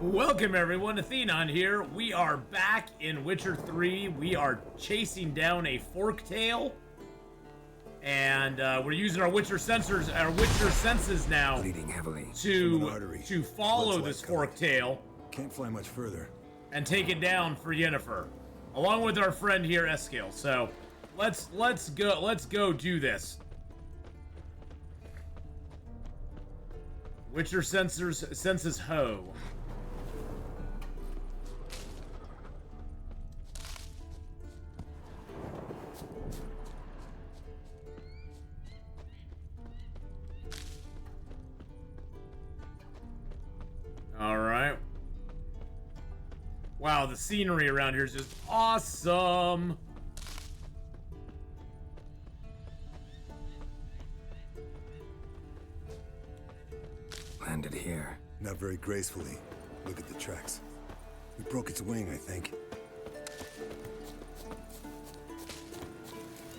Welcome everyone, Atheenon here. We are back in Witcher 3. We are chasing down a forktail. And we're using our Witcher senses now bleeding heavily to follow this forktail. Can't fly much further. And take it down for Yennefer. Along with our friend here, Eskil. So let's go do this. Witcher senses ho. All right. Wow, the scenery around here is just awesome. Landed here. Not very gracefully. Look at the tracks. We broke its wing, I think.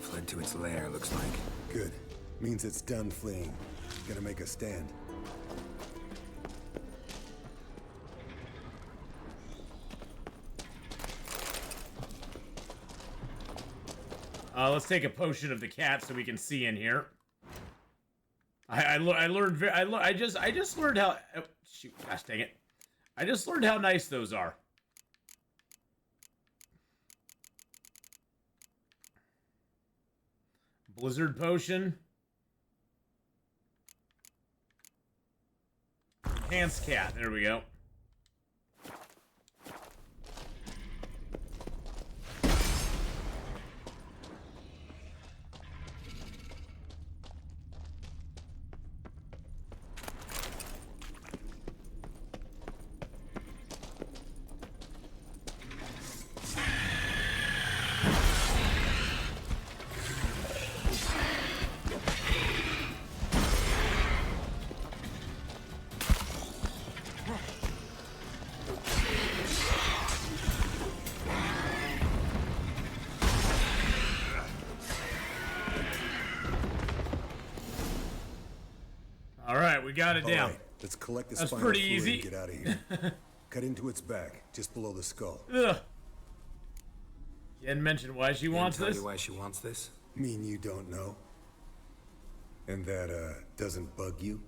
Fled to its lair, looks like. Good. Means it's done fleeing. Gonna make a stand. Let's take a potion of the cat so we can see in here. I just learned how. Oh, shoot! Gosh dang it! I just learned how nice those are. Blizzard potion. Enhanced cat. There we go. Alright, we got it down. Right, let's collect the That's spinal pretty fluid easy. and get out of here. Cut into its back, just below the skull. Ugh. You hadn't mentioned why she wants Tell this? you why she wants this? Mean you don't know? And that, doesn't bug you?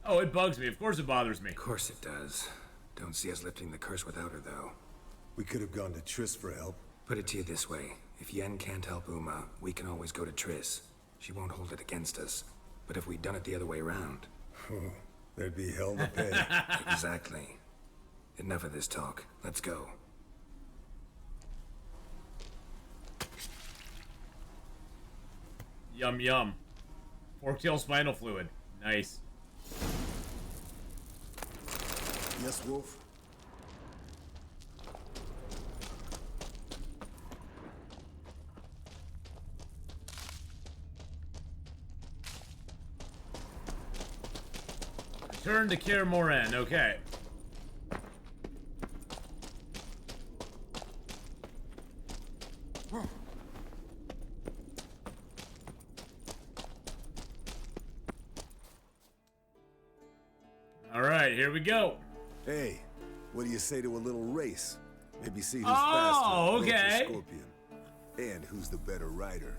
Oh, it bugs me. Of course it bothers me. Of course it does. Don't see us lifting the curse without her, though. We could have gone to Triss for help. Put it to you this way. If Yen can't help Uma, we can always go to Triss. She won't hold it against us. But if we'd done it the other way around... There'd be hell to pay. Exactly. Enough of this talk. Let's go. Yum yum. Forktail spinal fluid. Nice. Yes, Wolf? Turn to Kaer Morhen. Okay. All right, here we go. Hey, what do you say to a little race? Maybe see who's Oh, faster, Roach or okay. Scorpion. And who's the better rider.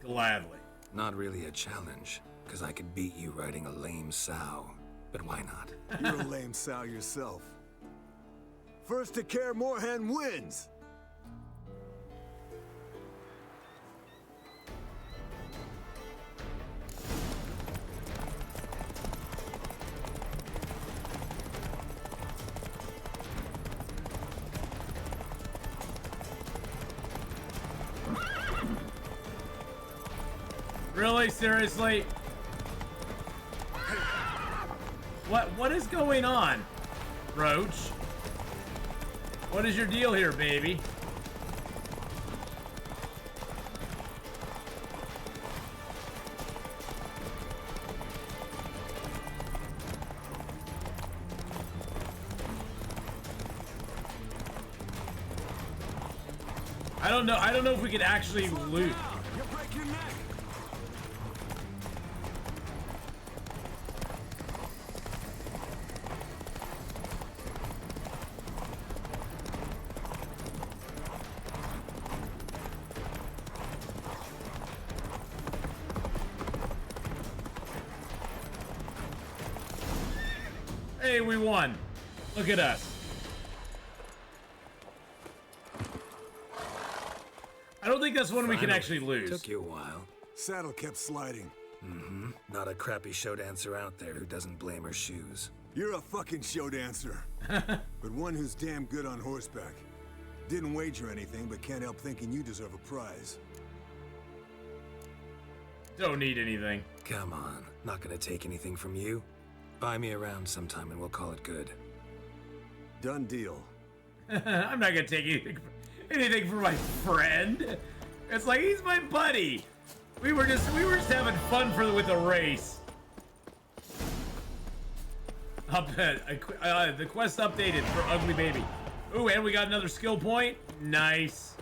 Gladly. Not really a challenge, because I could beat you riding a lame sow. But why not? You're a lame sow yourself. First to Kaer Morhen wins! Really? Seriously? What is going on, Roach? What is your deal here, baby? I don't know if we could actually loot. You'll break your neck! Hey, we won. Look at us. I don't think that's one we can actually lose. Took you a while. Saddle kept sliding. Mm-hmm. Not a crappy show dancer out there who doesn't blame her shoes. You're a fucking show dancer. But one who's damn good on horseback. Didn't wager anything, but can't help thinking you deserve a prize. Don't need anything. Come on, not gonna take anything from you. Buy me around sometime and we'll call it good. Done deal. I'm not gonna take anything from my friend. It's like he's my buddy. We were just having fun with the race. The quest updated for Ugly Baby. Ooh, and we got another skill point. Nice.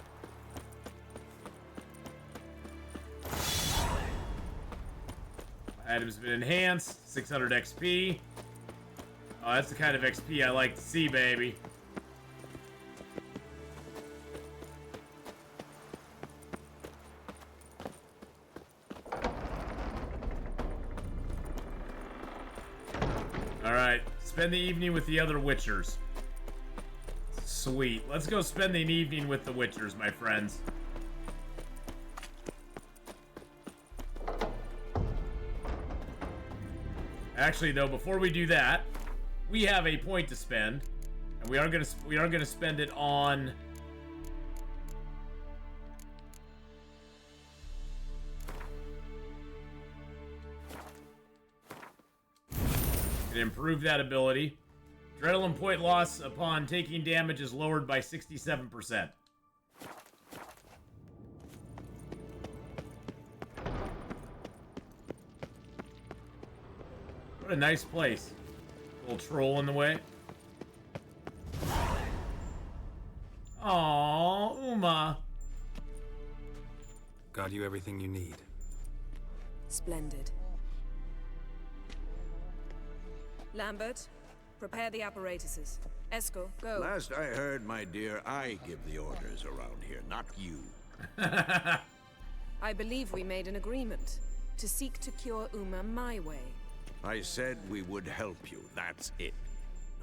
Items been enhanced. 600 XP. Oh, that's the kind of XP I like to see, baby. Alright, spend the evening with the other Witchers. Sweet. Let's go spend an evening with the Witchers, my friends. Actually, though, before we do that, we have a point to spend, and we are gonna spend it on. Gonna improve that ability. Adrenaline point loss upon taking damage is lowered by 67%. What a nice place. Little troll in the way. Aww, Uma. Got you everything you need. Splendid. Lambert, prepare the apparatuses. Esco, go. Last I heard, my dear, I give the orders around here, not you. I believe we made an agreement to seek to cure Uma my way. I said we would help you, that's it.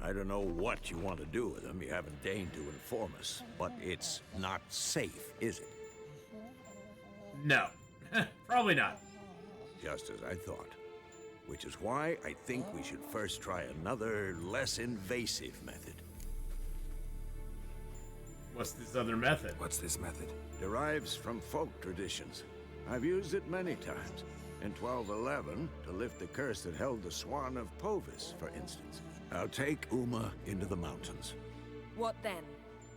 I don't know what you want to do with them, you haven't deigned to inform us, but it's not safe, is it? No. Probably not. Just as I thought. Which is why I think we should first try another, less invasive method. What's this other method? What's this method? Derives from folk traditions. I've used it many times. In 1211, to lift the curse that held the Swan of Povis, for instance. I'll take Uma into the mountains. What then?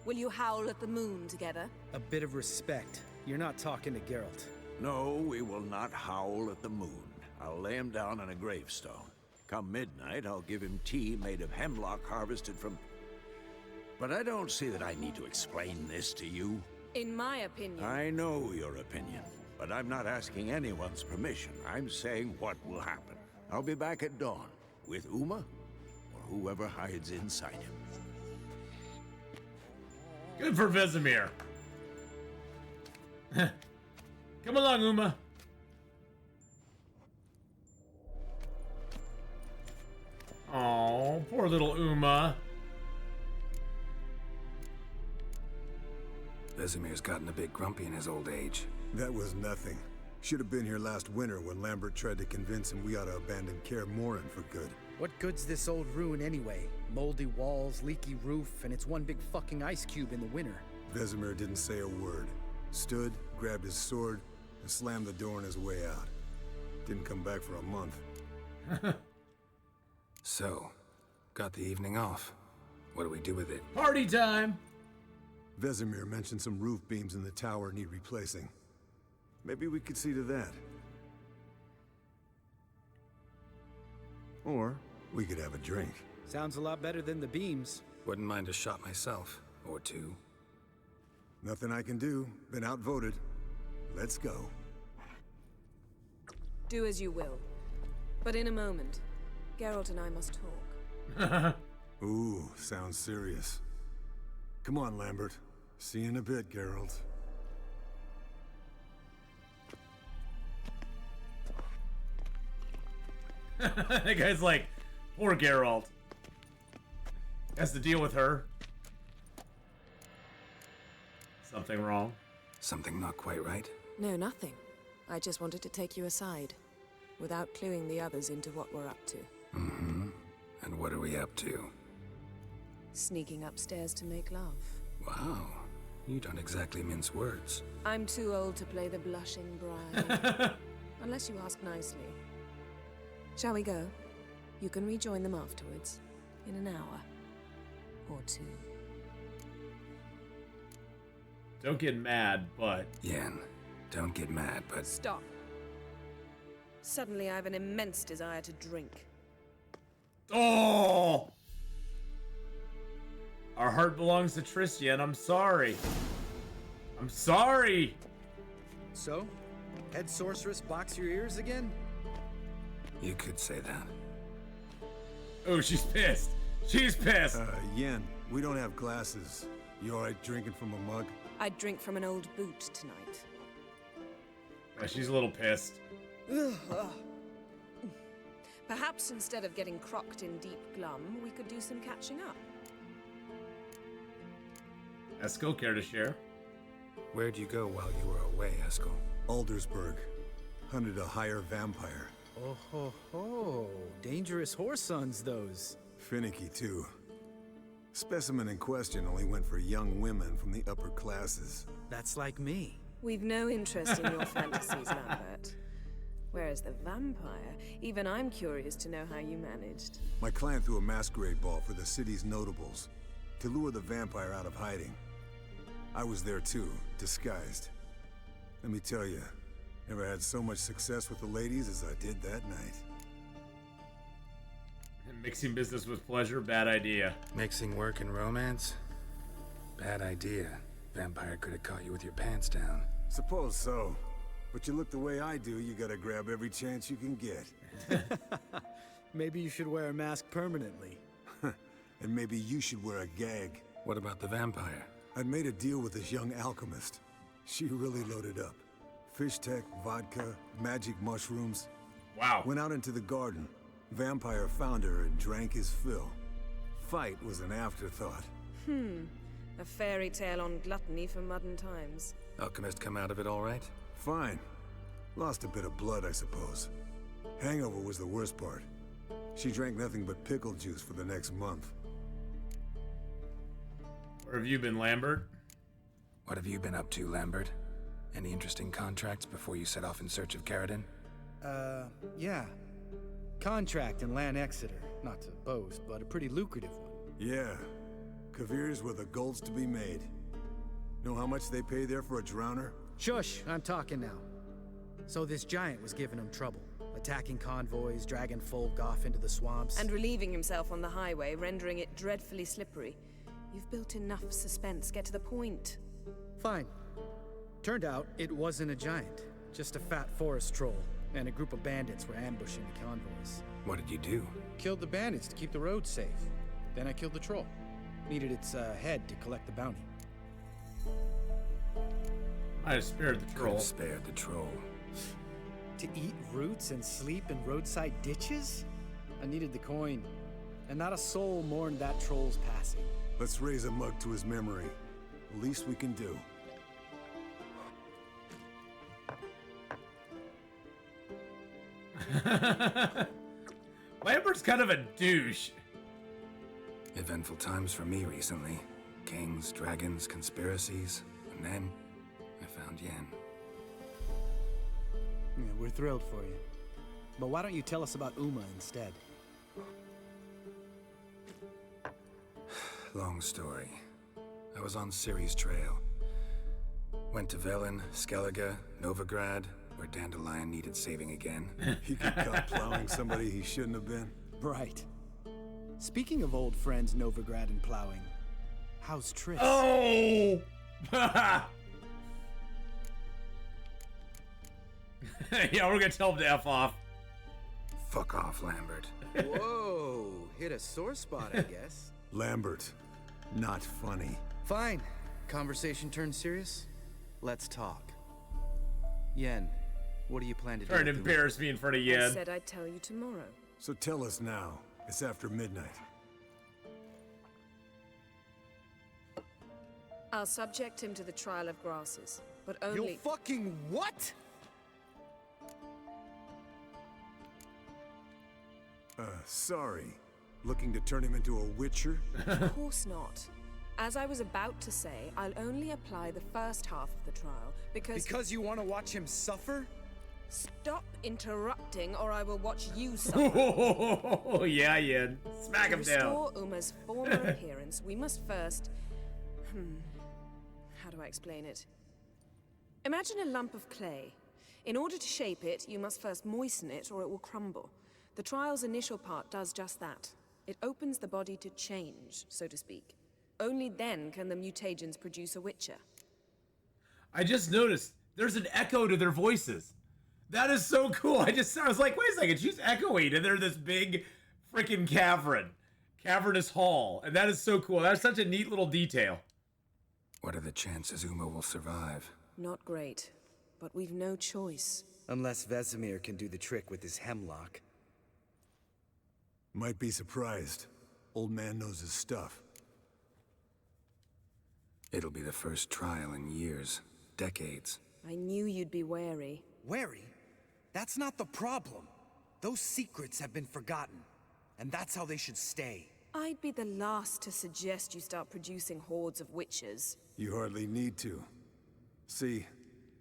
Will you howl at the moon together? A bit of respect. You're not talking to Geralt. No, we will not howl at the moon. I'll lay him down on a gravestone. Come midnight, I'll give him tea made of hemlock harvested from... But I don't see that I need to explain this to you. In my opinion... I know your opinion, but I'm not asking anyone's permission. I'm saying what will happen. I'll be back at dawn, with Uma, or whoever hides inside him. Good for Vesemir. Come along, Uma. Oh, poor little Uma. Vesemir's gotten a bit grumpy in his old age. That was nothing. Should have been here last winter when Lambert tried to convince him we ought to abandon Kaer Morhen for good. What good's this old ruin anyway? Moldy walls, leaky roof, and it's one big fucking ice cube in the winter. Vesemir didn't say a word. Stood, grabbed his sword, and slammed the door on his way out. Didn't come back for a month. So, got the evening off. What do we do with it? Party time. Vesemir mentioned some roof beams in the tower need replacing. Maybe we could see to that. Or we could have a drink. Sounds a lot better than the beams. Wouldn't mind a shot myself. Or two. Nothing I can do. Been outvoted. Let's go. Do as you will. But in a moment, Geralt and I must talk. Ooh, sounds serious. Come on, Lambert. See you in a bit, Geralt. That guy's like, poor Geralt. Has to deal with her. Something wrong? Something not quite right? No, nothing. I just wanted to take you aside, without cluing the others into what we're up to. Mm-hmm. And what are we up to? Sneaking upstairs to make love. Wow. You don't exactly mince words. I'm too old to play the blushing bride. Unless you ask nicely. Shall we go? You can rejoin them afterwards. In an hour. Or two. Don't get mad, but... Yen, don't get mad, but... Stop. Suddenly I have an immense desire to drink. Oh! Our heart belongs to Tristian. I'm sorry. I'm sorry. So? Head sorceress box your ears again? You could say that. Oh, she's pissed. She's pissed. Yen, we don't have glasses. You alright drinking from a mug? I'd drink from an old boot tonight. Yeah, she's a little pissed. Perhaps instead of getting crocked in deep glum, we could do some catching up. Eskel, care to share? Where'd you go while you were away, Eskel? Aldersburg. Hunted a higher vampire. Oh ho ho. Dangerous horse sons, those. Finicky, too. Specimen in question only went for young women from the upper classes. That's like me. We've no interest in your fantasies, Lambert. Whereas the vampire, even I'm curious to know how you managed. My client threw a masquerade ball for the city's notables to lure the vampire out of hiding. I was there too, disguised. Let me tell you, never had so much success with the ladies as I did that night. Mixing business with pleasure, bad idea. Mixing work and romance? Bad idea. Vampire could have caught you with your pants down. Suppose so. But you look the way I do, you gotta grab every chance you can get. Maybe you should wear a mask permanently. And maybe you should wear a gag. What about the vampire? I'd made a deal with this young alchemist. She really loaded up. Fish tech, vodka, magic mushrooms. Wow. Went out into the garden. Vampire found her and drank his fill. Fight was an afterthought. A fairy tale on gluttony for modern times. Alchemist come out of it all right? Fine. Lost a bit of blood, I suppose. Hangover was the worst part. She drank nothing but pickle juice for the next month. Where have you been, Lambert? What have you been up to, Lambert? Any interesting contracts before you set off in search of Caradon? Yeah. Contract in Lan Exeter. Not to boast, but a pretty lucrative one. Yeah. Kavir's were the golds to be made. Know how much they pay there for a drowner? Shush, I'm talking now. So this giant was giving him trouble. Attacking convoys, dragging folk off into the swamps. And relieving himself on the highway, rendering it dreadfully slippery. You've built enough suspense. Get to the point. Fine. Turned out it wasn't a giant. Just a fat forest troll. And a group of bandits were ambushing the convoys. What did you do? Killed the bandits to keep the road safe. Then I killed the troll. Needed its head to collect the bounty. I have spared the Could troll. have spared the troll. To eat roots and sleep in roadside ditches? I needed the coin. And not a soul mourned that troll's passing. Let's raise a mug to his memory. The least we can do. Lambert's kind of a douche. Eventful times for me recently. Kings, dragons, conspiracies. And then, I found Yen. Yeah, we're thrilled for you. But why don't you tell us about Uma instead? Long story. I was on Ciri's trail. Went to Velen, Skellige, Novigrad, where Dandelion needed saving again. He got caught plowing somebody he shouldn't have been. Right. Speaking of old friends Novigrad and plowing, how's Triss? Oh! Yeah, we're gonna tell him to F off. Fuck off, Lambert. Whoa, hit a sore spot, I guess. Lambert, not funny. Fine. Conversation turned serious? Let's talk. Yen, what do you plan to do? Trying to with the- embarrass me in front of I Yen. said I'd tell you tomorrow. So tell us now. It's after midnight. I'll subject him to the trial of grasses, but only... You'll fucking what? Sorry. Looking to turn him into a witcher? Of course not. As I was about to say, I'll only apply the first half of the trial, because... Because you want to watch him suffer? Stop interrupting, or I will watch you suffer. Oh, yeah, Yen. Smack To him down. restore Uma's former appearance, we must first... How do I explain it? Imagine a lump of clay. In order to shape it, you must first moisten it, or it will crumble. The trial's initial part does just that. It opens the body to change, so to speak. Only then can the mutagens produce a witcher. I just noticed there's an echo to their voices. That is so cool. I was like, wait a second, she's echoing, and they're this big freaking cavernous hall, and that is so cool. That's such a neat little detail. What are the chances Uma will survive? Not great, but we've no choice. Unless Vesemir can do the trick with his hemlock. Might be surprised. Old man knows his stuff. It'll be the first trial in years, decades. I knew you'd be wary. Wary? That's not the problem. Those secrets have been forgotten, and that's how they should stay. I'd be the last to suggest you start producing hordes of witches. You hardly need to. See,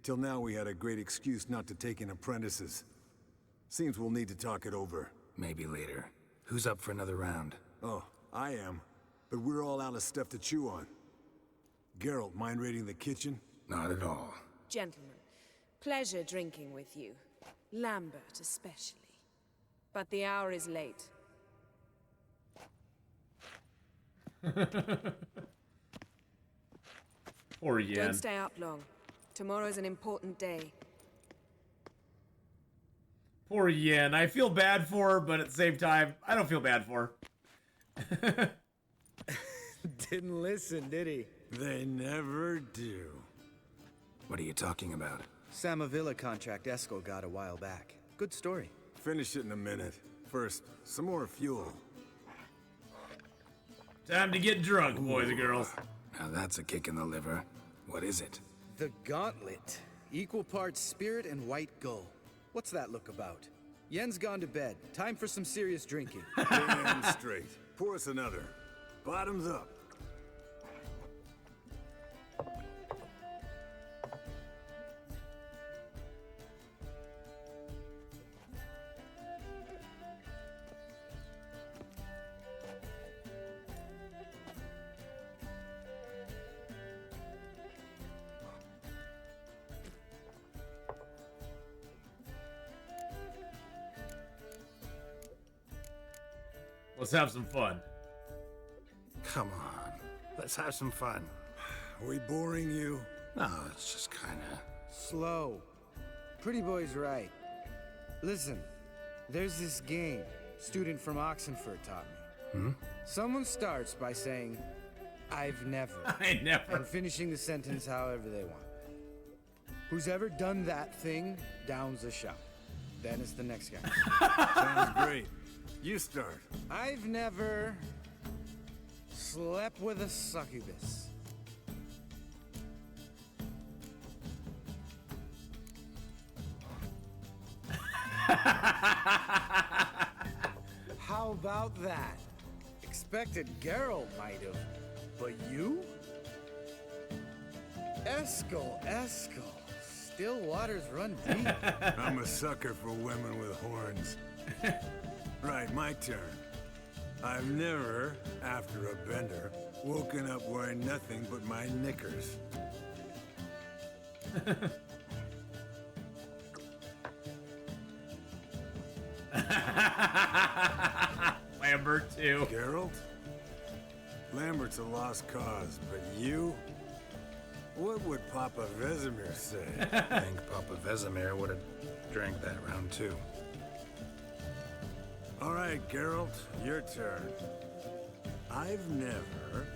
till now we had a great excuse not to take in apprentices. Seems we'll need to talk it over. Maybe later. Who's up for another round? Oh, I am. But we're all out of stuff to chew on. Geralt, mind raiding the kitchen? Not at all. Gentlemen, pleasure drinking with you. Lambert especially. But the hour is late. Poor Yen. Don't stay up long. Tomorrow's an important day. Poor Yen. I feel bad for her, but at the same time, I don't feel bad for her. Didn't listen, did he? They never do. What are you talking about? Samavilla contract Eskel got a while back. Good story. Finish it in a minute. First, some more fuel. Time to get drunk, boys and girls. Now that's a kick in the liver. What is it? The Gauntlet. Equal parts spirit and white gull. What's that look about? Yen's gone to bed. Time for some serious drinking. Damn straight. Pour us another. Bottoms up. Let's have some fun. Come on. Let's have some fun. Are we boring you? No, it's just kinda... Slow. Pretty boy's right. Listen, there's this game student from Oxenford taught me. Someone starts by saying, I've never. I never. And finishing the sentence however they want. Who's ever done that thing downs a shot. Then it's the next guy. Sounds great. You start. I've never slept with a succubus. How about that? Expected Geralt might have, but you? Eskel. Still waters run deep. I'm a sucker for women with horns. Right, my turn. I've never, after a bender, woken up wearing nothing but my knickers. Lambert, too. Geralt? Lambert's a lost cause, but you? What would Papa Vesemir say? I think Papa Vesemir would have drank that round too. All right, Geralt, your turn. I've never...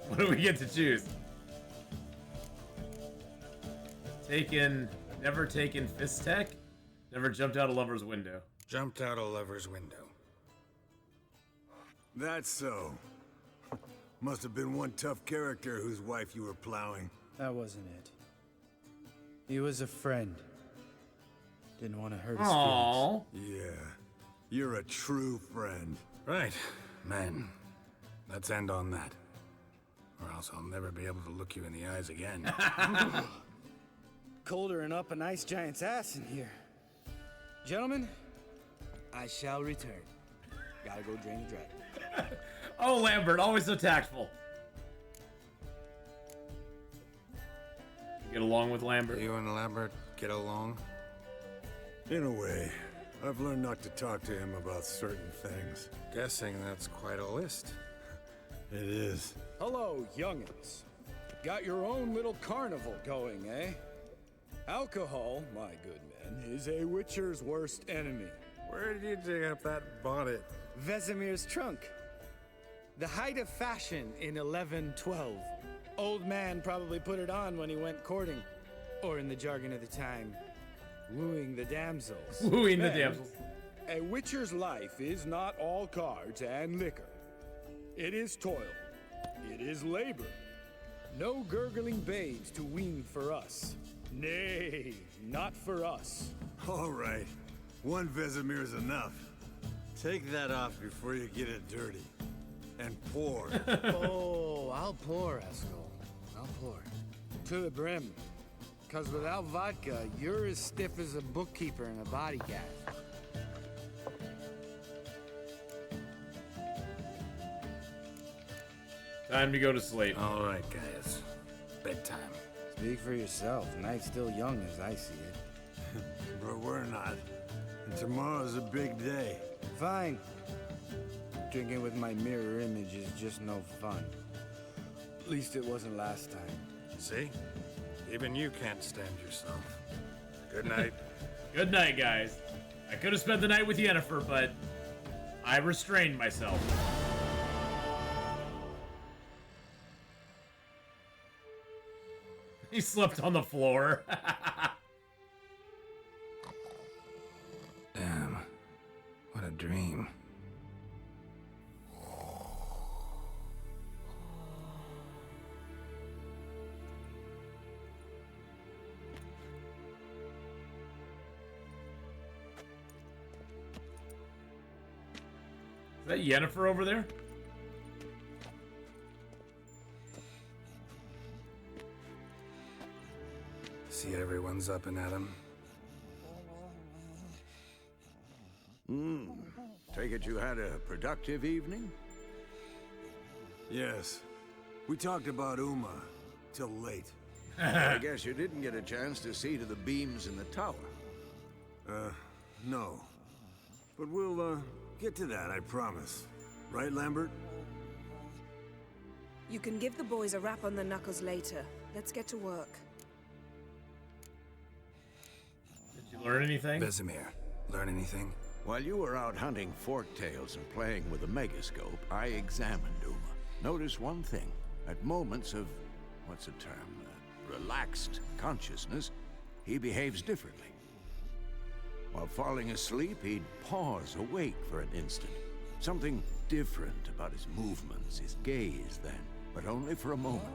What do we get to choose? Never taken fist tech? Never jumped out a lover's window. Jumped out a lover's window. That's so. Must have been one tough character whose wife you were plowing. That wasn't it. He was a friend. Didn't want to hurt his Aww. feelings. Yeah, you're a true friend. Right, men. Let's end on that. Or else I'll never be able to look you in the eyes again. Colder and up a nice giant's ass in here. Gentlemen, I shall return. Gotta go drain the dragon. Oh, Lambert, always so tactful. Get along with Lambert. You and Lambert get along? In a way, I've learned not to talk to him about certain things. Guessing that's quite a list. It is. Hello, youngins. Got your own little carnival going, eh? Alcohol, my good men, is a witcher's worst enemy. Where did you dig up that bonnet? Vesemir's trunk. The height of fashion in 1112. Old man probably put it on when he went courting. Or in the jargon of the time, wooing the damsels. Wooing the Men, damsels. A witcher's life is not all cards and liquor. It is toil. It is labor. No gurgling babes to wean for us. Nay, not for us. All right, one Vesemir's enough. Take that off before you get it dirty. And pour. Oh, I'll pour, Eskel. I'll pour. To the brim. Because without vodka, you're as stiff as a bookkeeper in a body gaff. Time to go to sleep. All right, guys. Bedtime. Speak for yourself. Night's still young as I see it. But we're not. And tomorrow's a big day. Fine. Drinking with my mirror image is just no fun. At least it wasn't last time. See? Even you can't stand yourself. Good night. Good night, guys. I could have spent the night with Yennefer, but I restrained myself. He slept on the floor. Damn. What a dream. Is that Yennefer over there? See everyone's up and at 'em. Take it you had a productive evening? Yes. We talked about Uma till late. I guess you didn't get a chance to see to the beams in the tower. No. But we'll, get to that, I promise. Right, Lambert? You can give the boys a rap on the knuckles later. Let's get to work. Did you learn anything? Vesemir, learn anything? While you were out hunting forktails and playing with a megascope, I examined Uma. Notice one thing. At moments of, what's the term, relaxed consciousness, he behaves differently. While falling asleep, he'd pause awake for an instant. Something different about his movements, his gaze then, but only for a moment.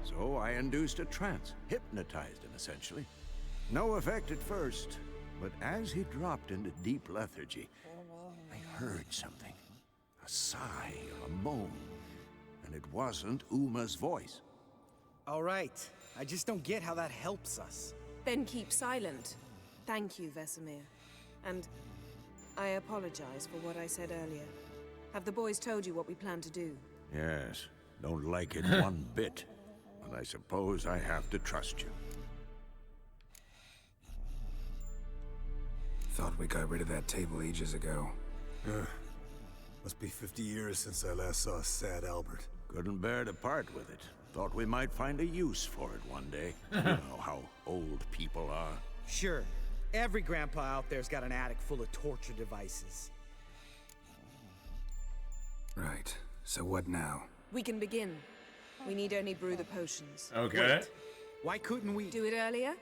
So I induced a trance, hypnotized him essentially. No effect at first, but as he dropped into deep lethargy, I heard something. A sigh or a moan. And it wasn't Uma's voice. All right. I just don't get how that helps us. Then keep silent. Thank you, Vesemir. And I apologize for what I said earlier. Have the boys told you what we plan to do? Yes, don't like it one bit. But I suppose I have to trust you. Thought we got rid of that table ages ago. Must be 50 years since I last saw sad Albert. Couldn't bear to part with it. Thought we might find a use for it one day. You know how old people are. Sure. Every grandpa out there's got an attic full of torture devices. Right. So what now? We can begin. We need only brew the potions. Okay. Wait. Why couldn't we... Do it earlier?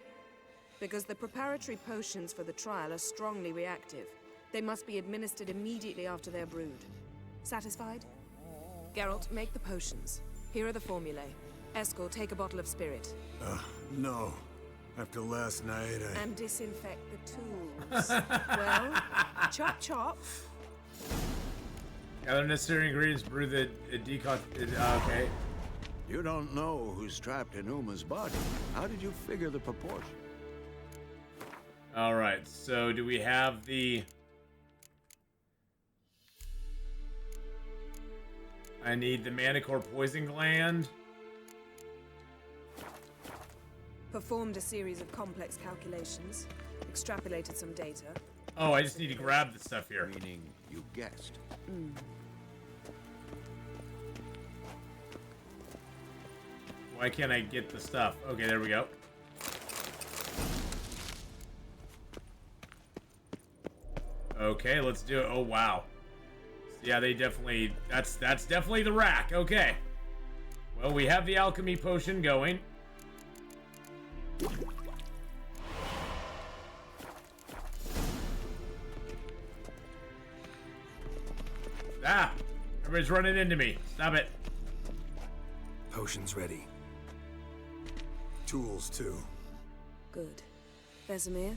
Because the preparatory potions for the trial are strongly reactive. They must be administered immediately after they're brewed. Satisfied? Geralt, make the potions. Here are the formulae. Eskel, take a bottle of spirit. No. After last night, And disinfect the tools. Well, chop chop. Gather necessary ingredients, brew the okay. You don't know who's trapped in Uma's body. How did you figure the proportion? All right, so do we have the... I need the Manicore poison gland. Performed a series of complex calculations. Extrapolated some data. Oh, I just need to grab the stuff here. Meaning you guessed. Why can't I get the stuff? Okay, there we go. Okay, let's do it. Oh, wow. Yeah, they definitely... That's definitely the rack. Okay. Well, we have the alchemy potion going. Ah! Everybody's running into me. Stop it. Potion's ready. tools too. Good. Vesemir?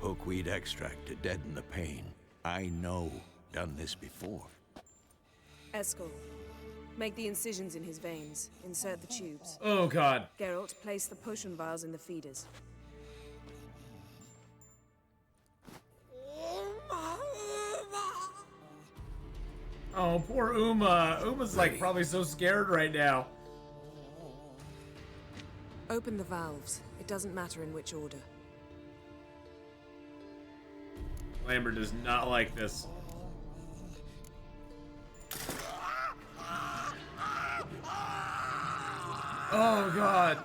Hookweed extract to deaden the pain. I know. Done this before. Eskel. Make the incisions in his veins. Insert the tubes. Oh, God. Geralt, place the potion vials in the feeders. Oh, poor Uma. Uma's like probably so scared right now. Open the valves. It doesn't matter in which order. Lambert does not like this. Oh, God.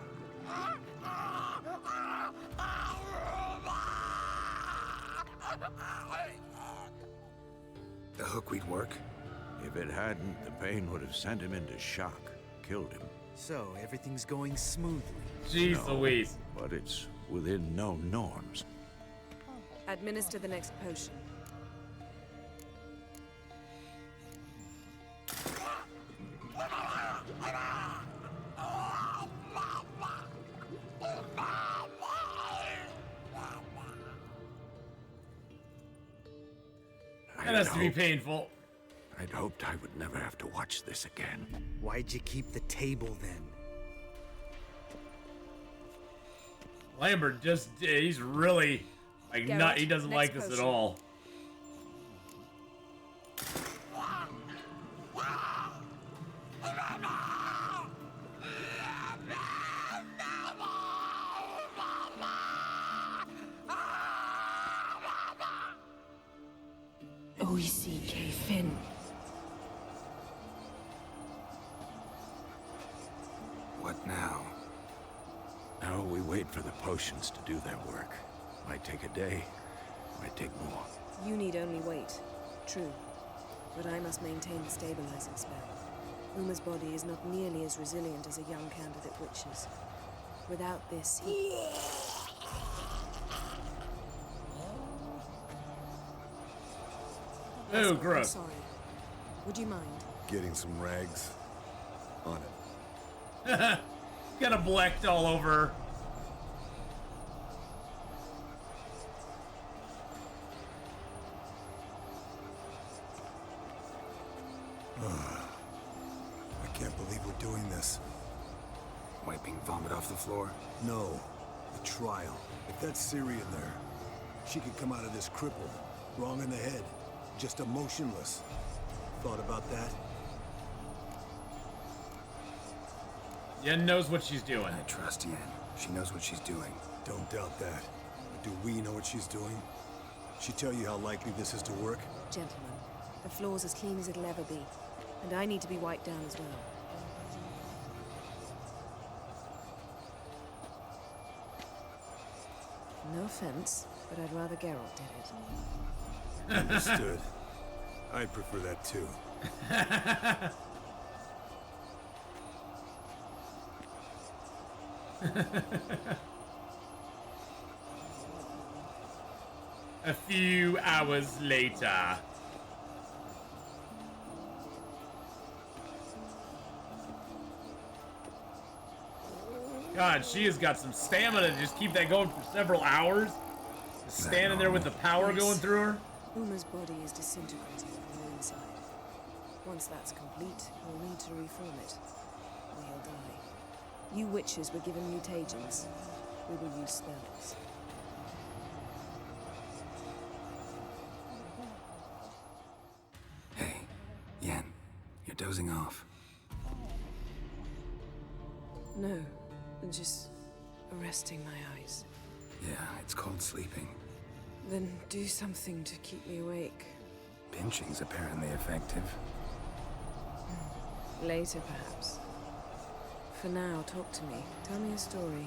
The hookweed work? If it hadn't, the pain would have sent him into shock, killed him. So, everything's going smoothly. Jeez No, Louise. But it's within known norms. Administer the next potion. That has to be painful. I'd hoped I would never have to watch this again. Why'd you keep the table then? Lambert just, he's really, like, Geralt, he doesn't next like this at potion. all. O-E-C-K Finn. What now? Now we wait for the potions to do their work. Might take a day, might take more. You need only wait. True. But I must maintain the stabilizing spell. Uma's body is not nearly as resilient as a young candidate witch's. Without this, he... Oh, I'm gross. sorry. Would you mind? Getting some rags on it. Got a blecked all over. I can't believe we're doing this. Wiping vomit off the floor? No, the trial. If that's Ciri in there, she could come out of this crippled, wrong in the head, just emotionless. Thought about that? Yen knows what she's doing. I trust Yen. She knows what she's doing. Don't doubt that. But do we know what she's doing? She tell you how likely this is to work? Gentlemen, the floor's as clean as it'll ever be. And I need to be wiped down as well. No offense, but I'd rather Geralt did it. Understood. I'd prefer that too. A few hours later. God, she has got some stamina to just keep that going for several hours. Just standing there with the power going through her. Uma's body is disintegrating from the inside. Once that's complete, we'll need to reform it, or he'll die. You witches were given mutagens. We will use spells. Hey, Yen, you're dozing off. No, just resting my eyes. Yeah, it's called sleeping. Then do something to keep me awake. Pinching's apparently effective. Later, perhaps. For now, talk to me. Tell me a story.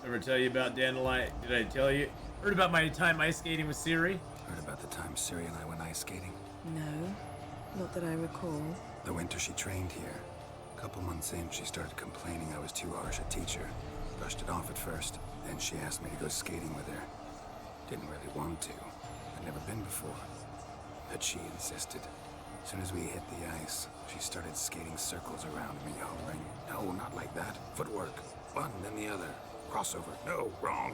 Ever tell you about Dandelion? Did I tell you? Heard about my time ice skating with Siri? Heard about the time Siri and I went ice skating? No, not that I recall. The winter she trained here. A couple months in, she started complaining I was too harsh a teacher. Brushed it off at first. Then she asked me to go skating with her. Didn't really want to. I'd never been before. But she insisted. As soon as we hit the ice, she started skating circles around me, hollering, "No, not like that. Footwork. One, then the other. Crossover. No, wrong.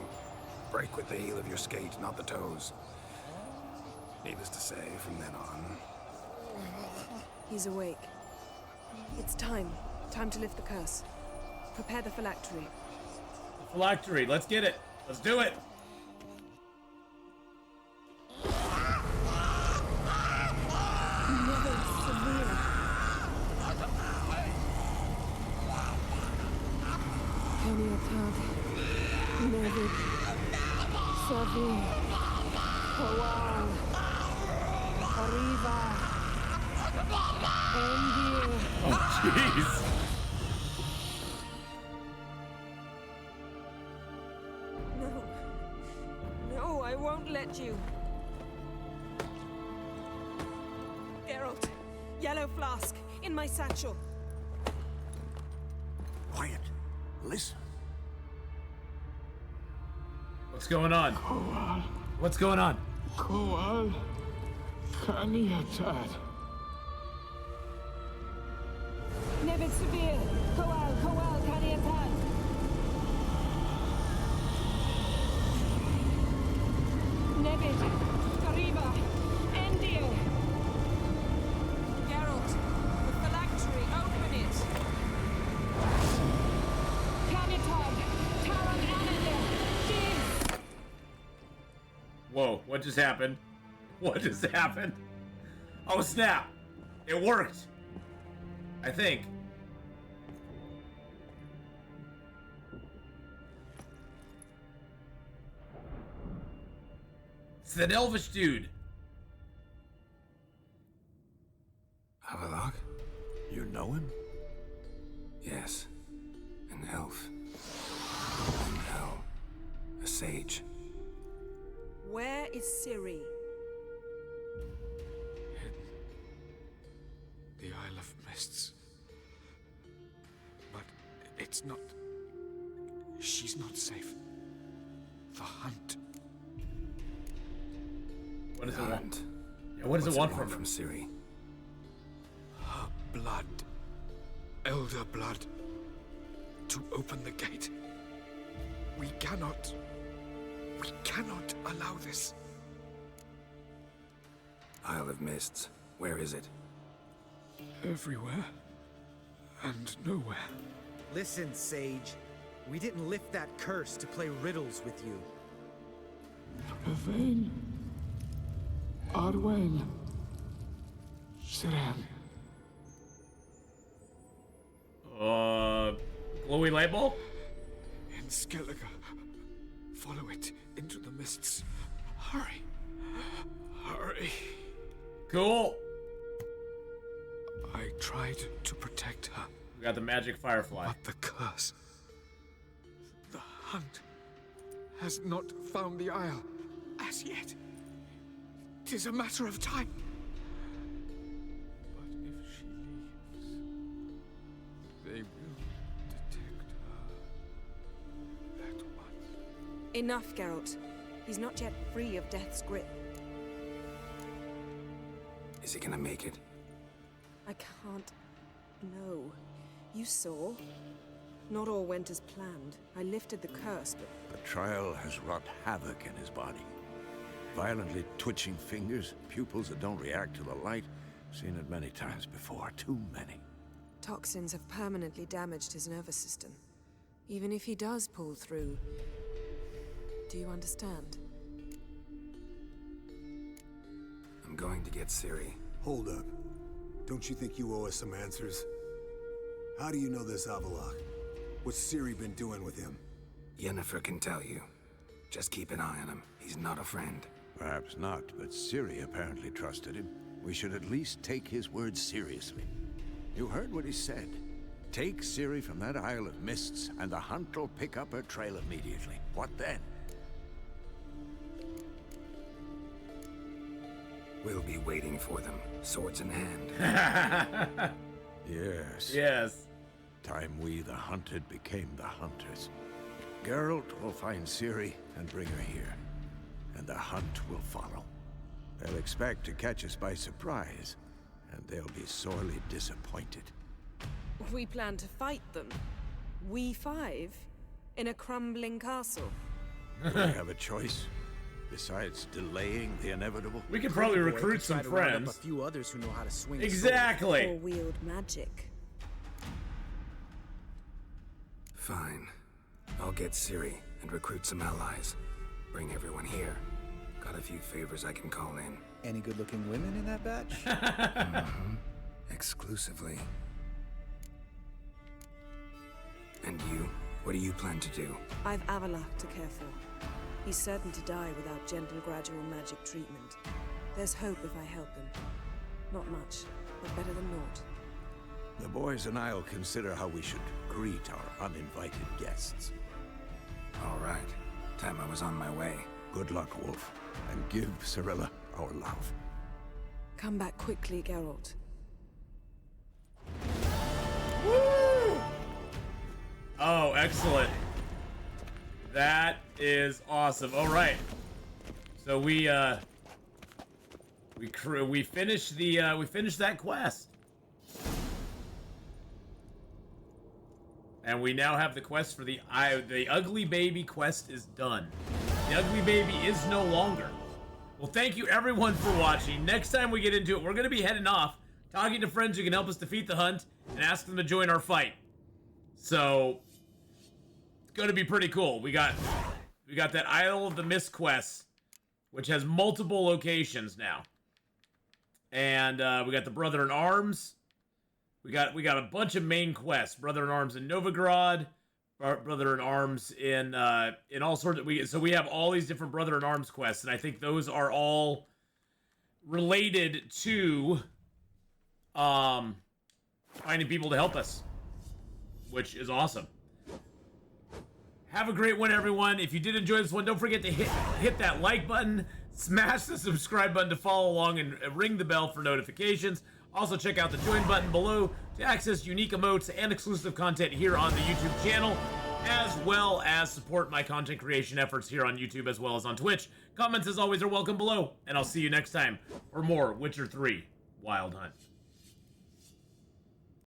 Break with the heel of your skate, not the toes." Needless to say, from then on... He's awake. It's time. Time to lift the curse. Prepare the phylactery. The phylactery, let's get it. Let's do it. Never severe. Keniatad. Nevid. Savi. Kawal. Arriva. Endir. Oh, jeez. No. No, I won't let you. Geralt, yellow flask, in my satchel. Quiet. Listen. What's going on? What's going on? Koal Kaniatad. Nevid Severe, Koal, Kaniatad. Nevid, Kariba, Endir. Geralt, the phylactery, open it. Kaniatad, Taran Anandir, Jeez. Whoa, what just happened? What just happened? Oh, snap. It worked. I think. It's that elvish dude. Havelock? You know him? Yes. An elf. And hell. A sage. Where is Ciri? The Isle of Mists. But it's not... She's not safe. The hunt. What does it And want? Yeah, what does what's it want from him? Ciri? Her blood. Elder blood. To open the gate. We cannot allow this. Isle of Mists. Where is it? Everywhere. And nowhere. Listen, Sage. We didn't lift that curse to play riddles with you. Yvain. Arwen. Siren. Glowy light bulb? In Skellige. Follow it into the mists. Hurry. Hurry. Cool. I tried to protect her, We got the magic firefly. but the curse. The hunt has not found the Isle as yet. 'Tis a matter of time. But if she leaves, they will detect her at once. Enough, Geralt. He's not yet free of death's grip. Is he gonna make it? I can't No. You saw. Not all went as planned. I lifted the curse, but The trial has wrought havoc in his body. Violently twitching fingers, pupils that don't react to the light. Seen it many times before, too many. toxins have permanently damaged his nervous system. Even if he does pull through, do you understand? I'm going to get Ciri. Hold up. Don't you think you owe us some answers? How do you know this Avalok? What's Ciri been doing with him? Yennefer can tell you. Just keep an eye on him. He's not a friend. Perhaps not, but Ciri apparently trusted him. We should at least take his words seriously. You heard what he said. Take Ciri from that Isle of Mists, and the hunt will pick up her trail immediately. What then? We'll be waiting for them, swords in hand. Yes. Yes. Time we, the hunted, became the hunters. Geralt will find Ciri and bring her here, and the hunt will follow. They'll expect to catch us by surprise, and they'll be sorely disappointed. We plan to fight them. We five? In a crumbling castle? Do we have a choice? Besides delaying the inevitable? We could probably Boy recruit could some try to round up friends. a few others who know how to swing a sword. Exactly. Or wield magic? Fine. I'll get Ciri and recruit some allies. Bring everyone here. Got a few favors I can call in. Any good-looking women in that batch? Exclusively. And you? What do you plan to do? I've Avalok to care for. He's certain to die without gentle, gradual magic treatment. There's hope if I help him. Not much, but better than naught. The boys and I'll consider how we should greet our uninvited guests. All right. Time I was on my way. Good luck, Wolf, and give Cirilla our love. Come back quickly, Geralt. Oh, excellent. That is awesome. All right. So we finished that quest. And we now have the quest for the Ugly Baby quest is done. The Ugly Baby is no longer. Well, thank you everyone for watching. Next time we get into it, we're going to be heading off, talking to friends who can help us defeat the hunt, and ask them to join our fight. So, it's going to be pretty cool. We got that Isle of the Mist quest, which has multiple locations now. And we got the Brother in Arms. We got a bunch of main quests. Brother in Arms in Novigrad, Brother in Arms in all sorts of... So we have all these different Brother in Arms quests, and I think those are all related to finding people to help us, which is awesome. Have a great one, everyone. If you did enjoy this one, don't forget to hit that like button, smash the subscribe button to follow along, and ring the bell for notifications. Also, check out the join button below to access unique emotes and exclusive content here on the YouTube channel, as well as support my content creation efforts here on YouTube as well as on Twitch. Comments, as always, are welcome below, and I'll see you next time for more Witcher 3 Wild Hunt.